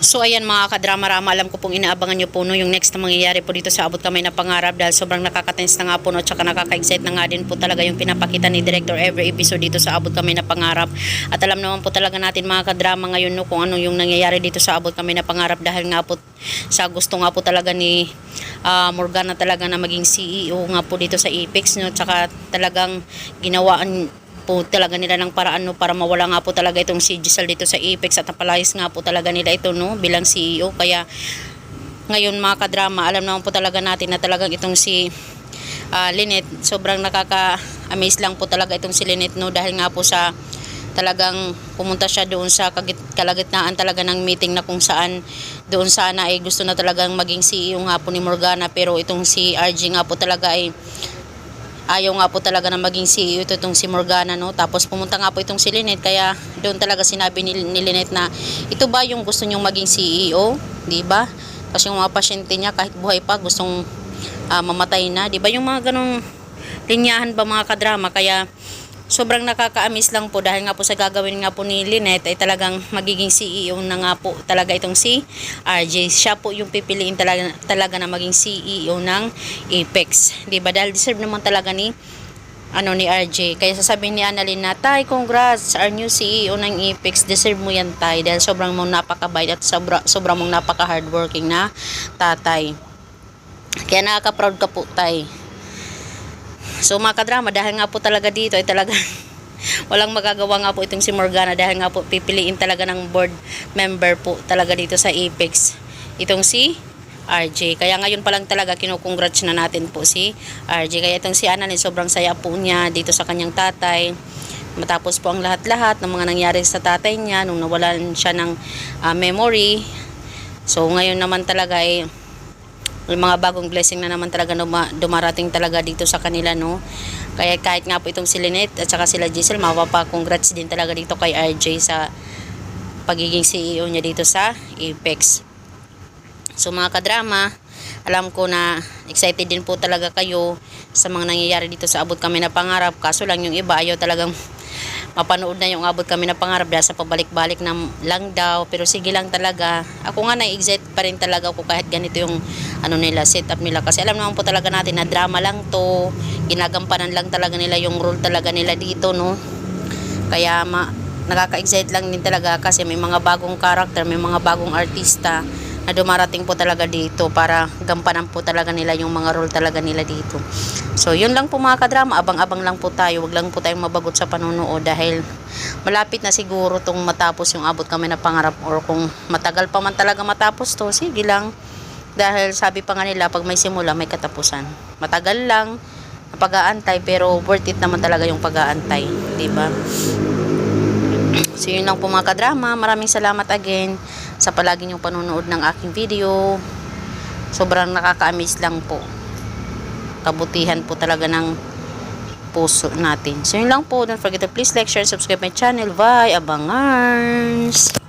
So ayan mga kadrama-rama, alam ko pong inaabangan nyo po no, yung next na mangyayari po dito sa Abot Kamay na Pangarap, dahil sobrang nakaka-tense na nga po no, at saka nakaka-excite na nga din po talaga yung pinapakita ni Director every episode dito sa Abot Kamay na Pangarap. At alam naman po talaga natin mga kadrama ngayon no, kung ano yung nangyayari dito sa Abot Kamay na Pangarap, dahil nga po sa gusto nga po talaga ni Morgana talaga na maging CEO nga po dito sa Apex no, at saka talagang ginawaan po talaga nila ng paraan no, para mawala nga po talaga itong si Giselle dito sa Apex, at napalayas nga po talaga nila ito no, bilang CEO. Kaya ngayon mga kadrama, alam naman po talaga natin na talagang itong si Lynette, sobrang nakaka-amaze lang po talaga itong si Lynette no, dahil nga po sa talagang pumunta siya doon sa kalagitnaan talaga ng meeting na kung saan doon sana ay gusto na talagang maging CEO nga po ni Morgana, pero itong si RG nga po talaga ay ayaw nga po talaga na maging CEO itong si Morgana no. Tapos pumunta nga po itong si Lynette, kaya doon talaga sinabi ni Lynette na ito ba yung gusto nyong maging CEO, di ba? Kasi yung mga pasyente niya kahit buhay pa gustong mamatay na, di ba? Yung mga ganong linyahan ba mga kadrama. Kaya sobrang nakaka-amaze lang po, dahil nga po sa gagawin nga po ni Lynette ay talagang magiging CEO na nga po talaga itong si RJ. Siya po yung pipiliin talaga na maging CEO ng Apex, diba? Dahil deserve naman talaga ni ni RJ. Kaya sasabihin ni Annalyn na, "Tay, congrats, our new CEO ng Apex. Deserve mo yan, Tay, dahil sobrang mong napakabait at sobrang mong napaka-hardworking na tatay. Kaya nakaka-proud ka po, Tay." So mga kadrama, dahil nga po talaga dito ay talaga walang magagawa nga po itong si Morgana, dahil nga po pipiliin talaga ng board member po talaga dito sa Apex itong si RJ. Kaya ngayon pa lang talaga kinukongrats na natin po si RJ. Kaya itong si Annalyn, sobrang saya po niya dito sa kanyang tatay, matapos po ang lahat-lahat ng mga nangyari sa tatay niya nung nawalan siya ng memory. So ngayon naman talaga ay may mga bagong blessing na naman talaga dumarating talaga dito sa kanila no. Kaya kahit nga po itong si Lynette at saka sila Giselle, mapapa-congrats din talaga dito kay RJ sa pagiging CEO niya dito sa Apex. So mga kadrama, alam ko na excited din po talaga kayo sa mga nangyayari dito sa Abot Kamay na Pangarap. Kaso lang yung iba ayaw talagang mapanood na yung Abot Kamay na Pangarap dahil sa pabalik-balik na lang daw. Pero sige lang talaga, ako nga na-excite pa rin talaga ako kahit ganito yung nila, setup nila. Kasi alam naman po talaga natin na drama lang to, ginagampanan lang talaga nila yung role talaga nila dito no. Kaya nakaka-excite lang din talaga kasi may mga bagong karakter, may mga bagong artista na dumarating po talaga dito para gampanan po talaga nila yung mga role talaga nila dito. So yun lang po mga kadrama, abang-abang lang po tayo, wag lang po tayong mabagot sa panonood, dahil malapit na siguro tong matapos yung Abot Kamay na Pangarap, or kung matagal pa man talaga matapos to, sige lang, dahil sabi pa nga nila pag may simula may katapusan. Matagal lang pag-aantay, pero worth it naman talaga yung pag-aantay, diba? So yun lang po mga kadrama, maraming salamat again sa palagi niyong panonood ng aking video. Sobrang nakaka-amaze lang po, kabutihan po talaga ng puso natin. So yun lang po, don't forget to please like, share, subscribe my channel. Bye, abangers!